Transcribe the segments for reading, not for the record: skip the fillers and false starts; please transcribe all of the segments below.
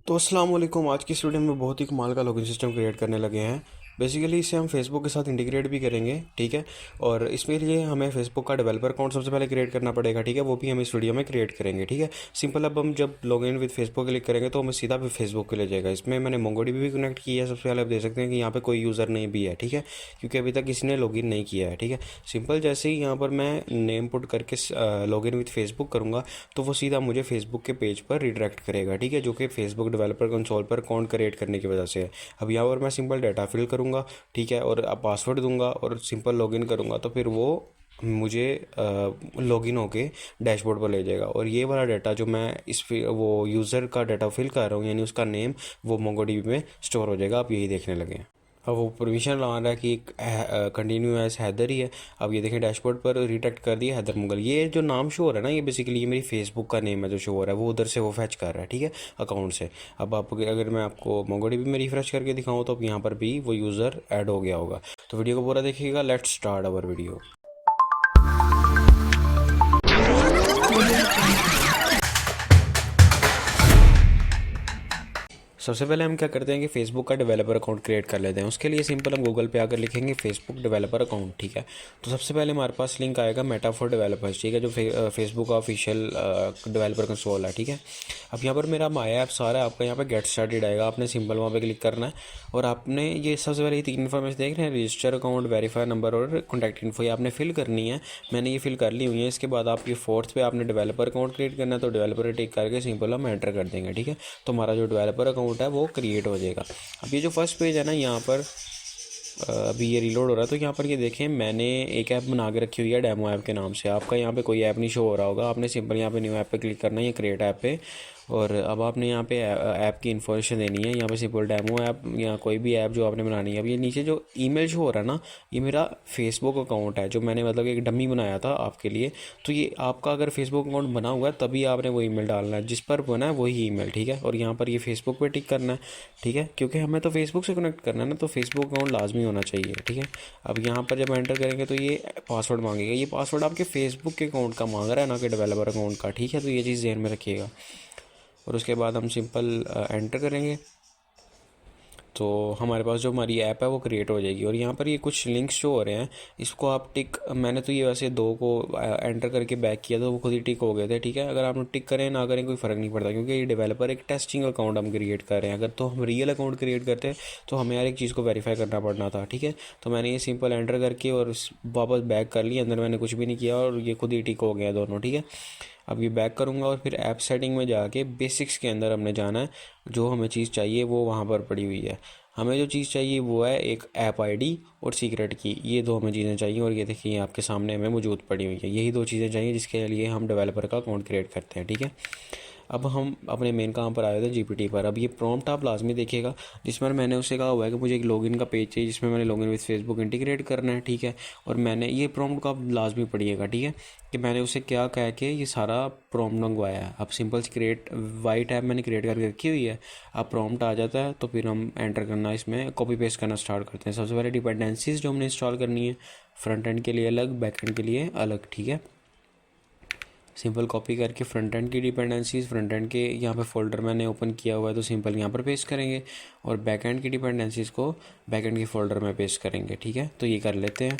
तो अस्सलाम वालेकुम। आज की इस वीडियो में बहुत ही कमाल का लॉगिन सिस्टम क्रिएट करने लगे हैं। बेसिकली इसे हम फेसबुक के साथ इंटीग्रेट भी करेंगे, ठीक है। और इसमें लिए हमें फेसबुक का डेवलपर अकाउंट सबसे पहले क्रिएट करना पड़ेगा, ठीक है। वो भी हम इस वीडियो में क्रिएट करेंगे, ठीक है। सिंपल, अब हम जब लॉगिन विद फेसबुक क्लिक करेंगे तो हमें सीधा भी फेसबुक के ले जाएगा। इसमें मैंने मोंगोडीबी भी कनेक्ट किया है। सबसे पहले आप देख सकते हैं कि यहाँ पे कोई यूज़र नहीं भी है, ठीक है, क्योंकि अभी तक किसी ने लॉगिन नहीं किया है, ठीक है। सिंपल, जैसे ही यहाँ पर मैं नेम पुट करके लॉगिन विद फेसबुक करूँगा तो वो सीधा मुझे फेसबुक के पेज पर रिडायरेक्ट करेगा, ठीक है, जो कि फेसबुक डेवलपर कंसोल पर अकाउंट क्रिएट करने की वजह से है। अब यहाँ पर मैं सिंपल डाटा फिल करूँगा, ठीक है, और अब पासवर्ड दूंगा और सिंपल लॉगिन करूँगा तो फिर वो मुझे लॉगिन होके डैशबोर्ड पर ले जाएगा। और ये वाला डाटा जो मैं वो यूज़र का डाटा फिल कर रहा हूँ, यानी उसका नेम, वो मोंगोडीबी में स्टोर हो जाएगा। आप यही देखने लगे हैं। अब वो परमिशन ला रहा है कि कंटिन्यू एज हैदर ही है। अब ये देखें, डैशबोर्ड पर रिटेक्ट कर दिया हैदर मुगल। ये जो नाम शो हो रहा है ना, ये बेसिकली ये मेरी फेसबुक का नेम है जो शो हो रहा है, वो उधर से वो फैच कर रहा है, ठीक है, अकाउंट से। अब आप अगर मैं आपको मोंगोडीबी में रिफ्रेश करके दिखाऊँ तो अब यहाँ पर भी वो यूज़र ऐड हो गया होगा। तो वीडियो को पूरा देखिएगा। Let's start our video. सबसे पहले हम क्या करते हैं कि फेसबुक का डेवलपर अकाउंट क्रिएट कर लेते हैं। उसके लिए सिंपल हम गूगल पे आकर लिखेंगे फेसबुक डेवलपर अकाउंट, ठीक है। तो सबसे पहले हमारे पास लिंक आएगा मेटा फॉर डेवलपर्स, ठीक है, जो फेसबुक का ऑफिशियल डेवलपर कंसोल है, ठीक है। अब यहाँ पर मेरा माया ऐप सारा है। आपका यहाँ पे गेट स्टार्टेड आएगा, आपने सिंपल वहाँ पे क्लिक करना है और आपने ये सबसे पहले ये तीन इन्फॉर्मेशन देख रहे हैं, रजिस्टर अकाउंट, वेरीफाई नंबर और कॉन्टैक्ट इन्फो, ये आपने फिल करनी है। मैंने ये फिल कर ली हुई है। इसके बाद आप ये फोर्थ पे आपने डेवलपर अकाउंट क्रिएट करना है, तो डेवलपर टिक करके सिंपल हम एंटर कर देंगे, ठीक है। तो हमारा जो डेवलपर अकाउंट है वो क्रिएट हो जाएगा। अब ये जो फर्स्ट पेज है ना, यहाँ पर अभी ये रीलोड हो रहा है। तो यहाँ पर ये देखें, मैंने एक ऐप बना के रखी हुई है डेमो ऐप के नाम से। आपका यहाँ पे कोई ऐप नहीं शो हो रहा होगा। आपने सिंपल यहाँ पे न्यू ऐप पे क्लिक करना है, ये क्रिएट ऐप पे। और अब आपने यहाँ पे ऐप की इन्फॉर्मेशन देनी है। यहाँ पे सिंपल डेमो ऐप या कोई भी ऐप जो आपने बनानी है। अब ये नीचे जो ईमेल शो हो रहा है ना, ये मेरा फेसबुक अकाउंट है जो मैंने मतलब एक डमी बनाया था आपके लिए। तो ये आपका अगर फेसबुक अकाउंट बना हुआ है तभी आपने वो ईमेल डालना है, जिस पर बना है वही ईमेल, ठीक है। और यहाँ पर ये फेसबुक पे टिक करना है, ठीक है, क्योंकि हमें तो फेसबुक से कनेक्ट करना है ना, तो फेसबुक अकाउंट लाजमी होना चाहिए, ठीक है। अब यहाँ पर जब एंटर करेंगे तो ये पासवर्ड मांगेगा। ये पासवर्ड आपके फेसबुक के अकाउंट का मांग रहा है, ना कि डेवलपर अकाउंट का, ठीक है। तो ये चीज़ ध्यान में रखिएगा। और उसके बाद हम सिंपल एंटर करेंगे तो हमारे पास जो हमारी ऐप है वो क्रिएट हो जाएगी। और यहाँ पर ये कुछ लिंक्स जो हो रहे हैं, इसको आप टिक, मैंने तो ये वैसे दो को एंटर करके बैक किया तो वो खुद ही टिक हो गए थे, ठीक है। अगर आप टिक करें ना करें कोई फ़र्क नहीं पड़ता, क्योंकि ये डेवलपर एक टेस्टिंग अकाउंट हम क्रिएट कर रहे हैं। अगर तो हम रियल अकाउंट क्रिएट करते तो हमें यार एक चीज़ को वेरीफाई करना पड़ना था, ठीक है। तो मैंने ये सिंपल एंटर करके और वापस बैक कर लिया, अंदर मैंने कुछ भी नहीं किया और ये खुद ही टिक हो गया दोनों, ठीक है। अब ये बैक करूँगा और फिर ऐप सेटिंग में जाके बेसिक्स के अंदर हमने जाना है। जो हमें चीज़ चाहिए वो वहाँ पर पड़ी हुई है। हमें जो चीज़ चाहिए वो है एक ऐप आईडी और सीक्रेट की। ये दो हमें चीज़ें चाहिए और ये देखिए आपके सामने हमें मौजूद पड़ी हुई है। यही दो चीज़ें चाहिए जिसके लिए हम डेवलपर का अकाउंट क्रिएट करते हैं, ठीक है। अब हम अपने मेन काम पर आए थे, जीपीटी पर। अब ये प्रॉम्प्ट आप लाजमी देखिएगा, जिसमें मैंने उससे कहा हुआ है कि मुझे एक लॉगिन का पेज चाहिए जिसमें मैंने लॉगिन विद फेसबुक इंटीग्रेट करना है, ठीक है। और मैंने ये प्रॉम्प्ट को आप लाजमी पढ़िएगा, ठीक है, कि मैंने उसे क्या कह के ये सारा प्रॉम्प्ट मंगवाया है। अब सिंपल से क्रिएट वाइट ऐप मैंने क्रिएट करके रखी हुई है। अब प्रॉम्प्ट आ जाता है तो फिर हम एंटर करना, इसमें कॉपी पेस्ट करना स्टार्ट करते हैं। सबसे पहले डिपेंडेंसीज जो हमने इंस्टॉल करनी है, फ्रंट एंड के लिए अलग, बैक एंड के लिए अलग, ठीक है। सिंपल कॉपी करके फ्रंट एंड की डिपेंडेंसीज, फ्रंट एंड के यहाँ पे फोल्डर मैंने ओपन किया हुआ है तो सिंपल यहाँ पर पेस्ट करेंगे। और बैक एंड की डिपेंडेंसीज को बैक एंड के फोल्डर में पेस्ट करेंगे, ठीक है। तो ये कर लेते हैं।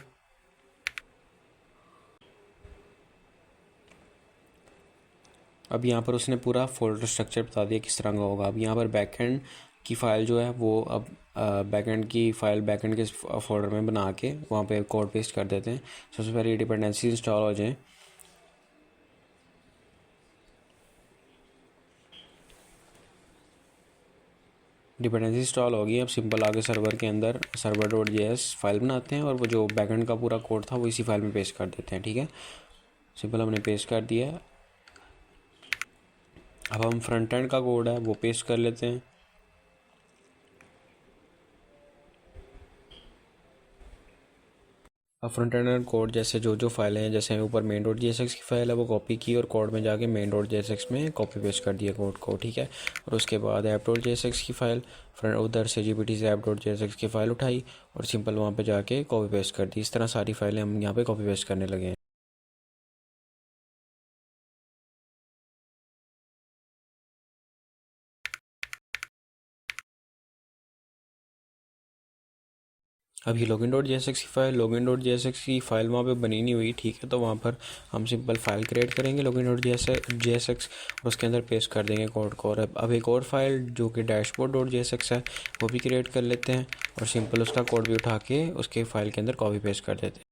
अब यहाँ पर उसने पूरा फोल्डर स्ट्रक्चर बता दिया किस तरह का होगा। अब यहाँ पर बैक एंड की फ़ाइल जो है वो अब बैक एंड की फ़ाइल बैक एंड के फोल्डर में बना के वहाँ पे कोड पेस्ट कर देते हैं। सबसे पहले ये डिपेंडेंसी इंस्टॉल हो जाए। डिपेंडेंसी इंस्टॉल होगी। अब सिंपल आगे सर्वर के अंदर सर्वर डॉट जेएस फाइल बनाते हैं और वो जो बैकएंड का पूरा कोड था वो इसी फाइल में पेस्ट कर देते हैं, ठीक है। सिंपल हमने पेस्ट कर दिया है। अब हम फ्रंट एंड का कोड है वो पेस्ट कर लेते हैं। अब फ्रंट एंड कोड जैसे जो जो फाइलें हैं, जैसे ऊपर मेन डॉट जेएसएक्स की फाइल है वो कॉपी की और कोड में जाके मेन डॉट जेएसएक्स में कॉपी पेस्ट कर दिया कोड को, ठीक है। और उसके बाद ऐप डॉट जेएसएक्स की फाइल फ्रंट उधर से जीपीटी से ऐप डॉट जेएसएक्स की फ़ाइल उठाई और सिंपल वहाँ पे जाके कॉपी पेस्ट कर दी। इस तरह सारी फाइलें हम यहाँ पे कॉपी पेस्ट करने लगे हैं। अब ये लॉगिन डॉट जेएसएक्स की फाइल, लॉगिन डॉट जेएसएक्स की फाइल वहाँ पे बनी नहीं हुई, ठीक है। तो वहाँ पर हम सिंपल फाइल क्रिएट करेंगे लॉगिन डॉट जेएसएक्स और उसके अंदर पेस्ट कर देंगे कोड को। और अब एक और फाइल जो कि डैशबोर्ड डॉट जेएसएक्स है वो भी क्रिएट कर लेते हैं और सिंपल उसका कोड भी उठा के उसके फाइल के अंदर कॉपी पेस्ट कर देते हैं।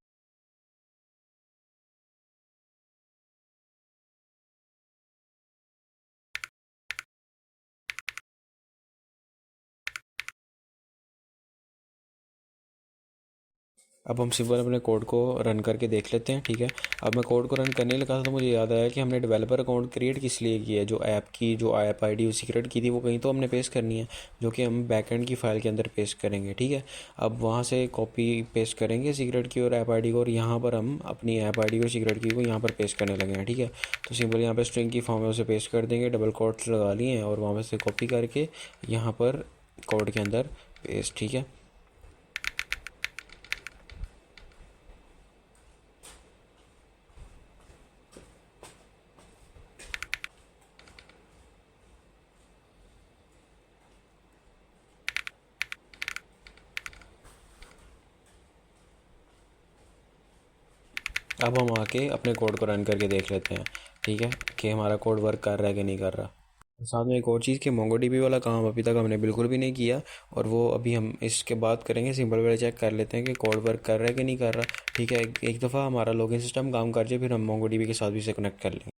अब हम सिंपल अपने कोड को रन करके देख लेते हैं, ठीक है। अब मैं कोड को रन करने लगा था तो मुझे याद आया कि हमने डेवलपर अकाउंट क्रिएट किस लिए किया है। जो ऐप आईडी उसी क्रिएट की थी वो कहीं तो हमने पेस्ट करनी है, जो कि हम बैकएंड की फाइल के अंदर पेस्ट करेंगे, ठीक है। अब वहाँ से कॉपी पेस्ट करेंगे सीक्रेट की और ऐप आईडी को, और यहाँ पर हम अपनी ऐप आईडी और सीक्रेट की को यहाँ पर पेस्ट करने लगे हैं, ठीक है। तो सिंपल यहाँ पर स्ट्रिंग की फॉर्म में उसे पेस्ट कर देंगे, डबल कोट्स लगा लिए हैं और वहाँ से कॉपी करके यहाँ पर कोड के अंदर पेस्ट, ठीक है। अब हम आके अपने कोड को रन करके देख लेते हैं, ठीक है, कि हमारा कोड वर्क कर रहा है कि नहीं कर रहा। साथ में एक और चीज़ कि मोंगोडीबी वाला काम अभी तक हमने बिल्कुल भी नहीं किया, और वो अभी हम इसके बाद करेंगे। सिंपल वाले चेक कर लेते हैं कि कोड वर्क कर रहा है कि नहीं कर रहा, ठीक है। एक दफ़ा हमारा लॉगिन सिस्टम काम कर जाए फिर हम मोंगोडीबी के साथ भी इसे कनेक्ट कर लेंगे।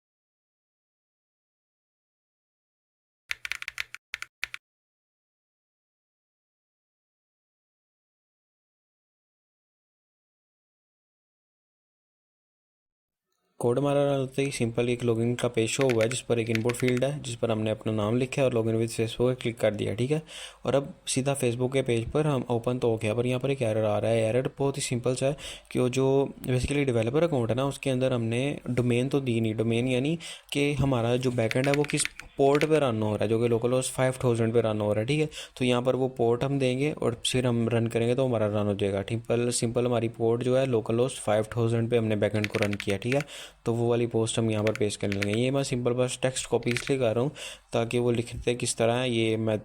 कोड हमारा रन होते ही सिंपल एक लॉगिन का पेज शो हुआ है जिस पर एक इनपुट फील्ड है जिस पर हमने अपना नाम लिखा है और लॉगिन विद फेसबुक पे क्लिक कर दिया, ठीक है। और अब सीधा फेसबुक के पेज पर हम ओपन तो हो गया, पर यहाँ पर एक एरर आ रहा है। एरर बहुत ही सिंपल सा है कि वो जो बेसिकली डेवलपर अकाउंट है ना उसके अंदर हमने डोमेन तो दी नहीं। डोमेन यानी कि हमारा जो बैकएंड है वो किस पोर्ट पे रन हो रहा है, जो कि लोकल होस्ट 5000 पे रन हो रहा है, ठीक है। तो यहाँ पर वो पोर्ट हम देंगे और फिर हम रन करेंगे तो हमारा रन हो जाएगा। सिंपल हमारी पोर्ट जो है लोकल होस्ट 5000 पे हमने बैकएंड को रन किया, ठीक है। तो वो वाली पोस्ट हम यहाँ पर पेस्ट करने लगे। ये मैं सिंपल बस टेक्स्ट कॉपी इसलिए कर रहा हूँ ताकि वो लिखते किस तरह है ये मैं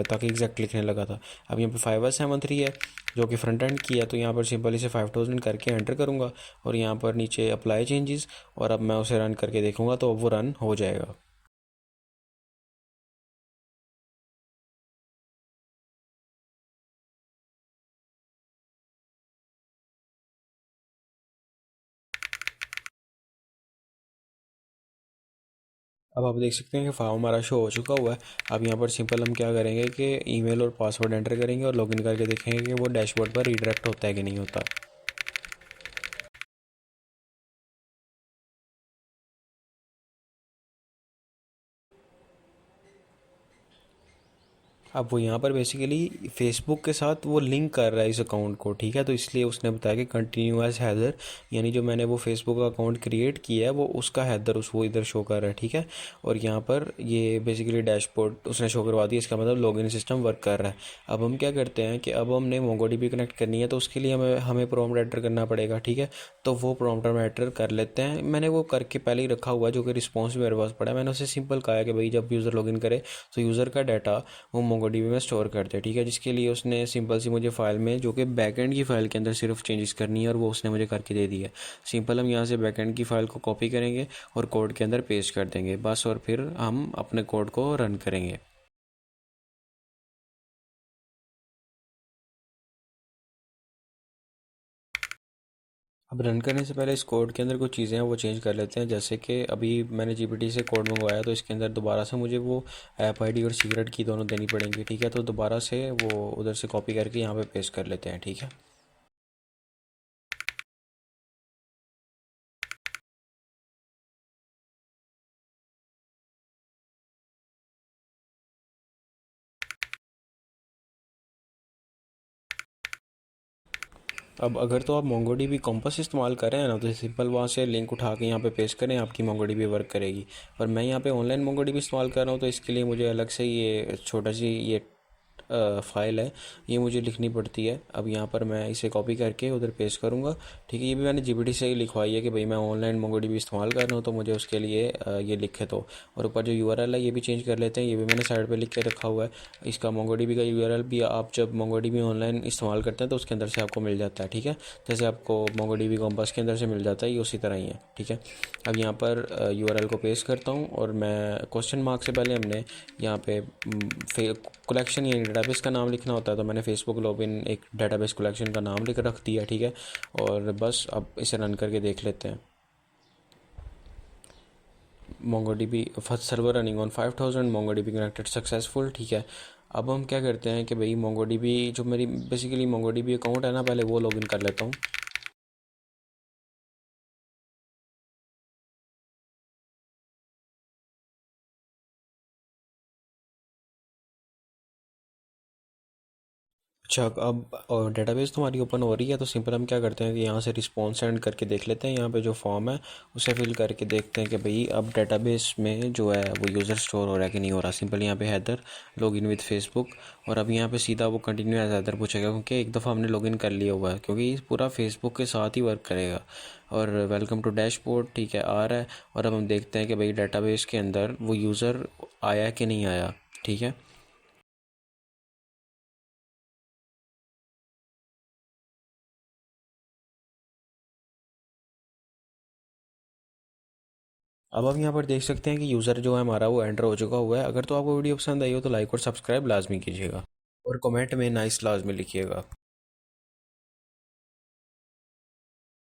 ताकि एग्जैक्ट लिखने लगा था। अब यहाँ पे 5173 है जो कि फ्रंट एंड की है, तो यहाँ पर सिंपल इसे 5000 करके एंटर करूँगा और यहाँ पर नीचे अप्लाई चेंजेस, और अब मैं उसे रन करके देखूँगा तो वो रन हो जाएगा। अब आप देख सकते हैं कि फॉर्म हमारा शो हो चुका हुआ है। अब यहाँ पर सिंपल हम क्या करेंगे कि ईमेल और पासवर्ड एंटर करेंगे और लॉगिन करके देखेंगे कि वो डैशबोर्ड पर रीडायरेक्ट होता है कि नहीं होता। अब वो यहाँ पर बेसिकली फेसबुक के साथ वो लिंक कर रहा है इस अकाउंट को, ठीक है। तो इसलिए उसने बताया कि कंटिन्यू एज हैदर, यानी जो मैंने वो फेसबुक का अकाउंट क्रिएट किया है वो उसका हैदर वो इधर शो कर रहा है, ठीक है। और यहाँ पर ये बेसिकली डैशबोर्ड उसने शो करवा दिया, इसका मतलब लॉगिन सिस्टम वर्क कर रहा है। अब हम क्या करते हैं कि अब हमने मोंगोडीबी कनेक्ट करनी है तो उसके लिए हमें हमें प्रॉम्प्ट एंटर करना पड़ेगा, ठीक है। तो वो प्रॉम्प्ट हम एंटर कर लेते हैं। मैंने वो करके पहले ही रखा हुआ है जो कि रिस्पॉन्स भी मेरे पास पड़ा है। मैंने उसे सिंपल कहा है कि भाई जब यूज़र लॉगिन करे तो यूज़र का डाटा वो मोंगोडीबी में स्टोर करते हैं, ठीक है। जिसके लिए उसने सिंपल सी मुझे फाइल में जो कि बैकएंड की फाइल के अंदर सिर्फ चेंजेस करनी है और वो उसने मुझे करके दे दी है। सिंपल हम यहाँ से बैकएंड की फाइल को कॉपी करेंगे और कोड के अंदर पेस्ट कर देंगे बस, और फिर हम अपने कोड को रन करेंगे। अब रन करने से पहले इस कोड के अंदर कुछ चीज़ें हैं वो चेंज कर लेते हैं। जैसे कि अभी मैंने जीपीटी से कोड मंगवाया तो इसके अंदर दोबारा से मुझे वो ऐप आईडी और सीक्रेट की दोनों देनी पड़ेंगी, ठीक है। तो दोबारा से वो उधर से कॉपी करके यहाँ पे पेस्ट कर लेते हैं, ठीक है। अब अगर तो आप मोंगोडीबी कॉम्पस इस्तेमाल कर रहे हैं ना तो सिंपल वहाँ से लिंक उठा के यहाँ पे पेस्ट करें, आपकी मोंगोडीबी वर्क करेगी। पर मैं यहाँ पे ऑनलाइन मोंगोडीबी इस्तेमाल कर रहा हूँ तो इसके लिए मुझे अलग से ये छोटा सी ये फ़ाइल है ये मुझे लिखनी पड़ती है। अब यहाँ पर मैं इसे कॉपी करके उधर पेस्ट करूँगा, ठीक है। ये भी मैंने जीपीटी से ही लिखवाई है कि भाई मैं ऑनलाइन मोंगोडीबी इस्तेमाल कर रहा हूँ तो मुझे उसके लिए ये लिखे तो। और ऊपर जो यूआरएल है ये भी चेंज कर लेते हैं, ये भी मैंने साइड पे लिख के रखा हुआ है। इसका मोंगोडीबी का यूआरएल भी आप जब मोंगोडीबी ऑनलाइन इस्तेमाल करते हैं तो उसके अंदर से आपको मिल जाता है, ठीक है। जैसे आपको मोंगोडीबी कॉम्पास के अंदर से मिल जाता है, ये उसी तरह ही है, ठीक है। अब यहाँ पर यूआरएल को पेस्ट करता हूँ और मैं क्वेश्चन मार्क से पहले हमने यहाँ पे कलेक्शन या डेटाबेस का नाम लिखना होता है, तो मैंने फेसबुक लॉगिन एक डेटाबेस कलेक्शन का नाम लिख रख दिया, ठीक है। और बस अब इसे रन करके देख लेते हैं। MongoDB first server running on 5000, MongoDB connected successful, ठीक है। अब हम क्या करते हैं कि भाई MongoDB जो मेरी बेसिकली MongoDB अकाउंट है ना, पहले वो लॉगिन कर लेता हूँ। अच्छा, अब और डेटाबेस तुम्हारी ओपन हो रही है तो सिंपल हम क्या करते हैं कि यहाँ से रिस्पॉन्स सेंड करके देख लेते हैं। यहाँ पे जो फॉर्म है उसे फिल करके देखते हैं कि भाई अब डेटाबेस में जो है वो यूज़र स्टोर हो रहा है कि नहीं हो रहा। सिंपल यहाँ पे हैदर लॉगिन विद फेसबुक, और अब यहाँ पे सीधा वो कंटिन्यू एज हैदर पूछेगा क्योंकि एक दफ़ा हमने लॉगिन कर लिया हुआ है, क्योंकि ये पूरा फेसबुक के साथ ही वर्क करेगा। और वेलकम टू डैशबोर्ड, ठीक है, आ रहा है। और अब हम देखते हैं कि भाई डेटाबेस के अंदर वो यूज़र आया कि नहीं आया, ठीक है। अब हम यहाँ पर देख सकते हैं कि यूज़र जो है हमारा वो एंटर हो चुका हुआ है। अगर तो आपको वीडियो पसंद आई हो तो लाइक और सब्सक्राइब लाजमी कीजिएगा और कमेंट में नाइस लाजमी लिखिएगा।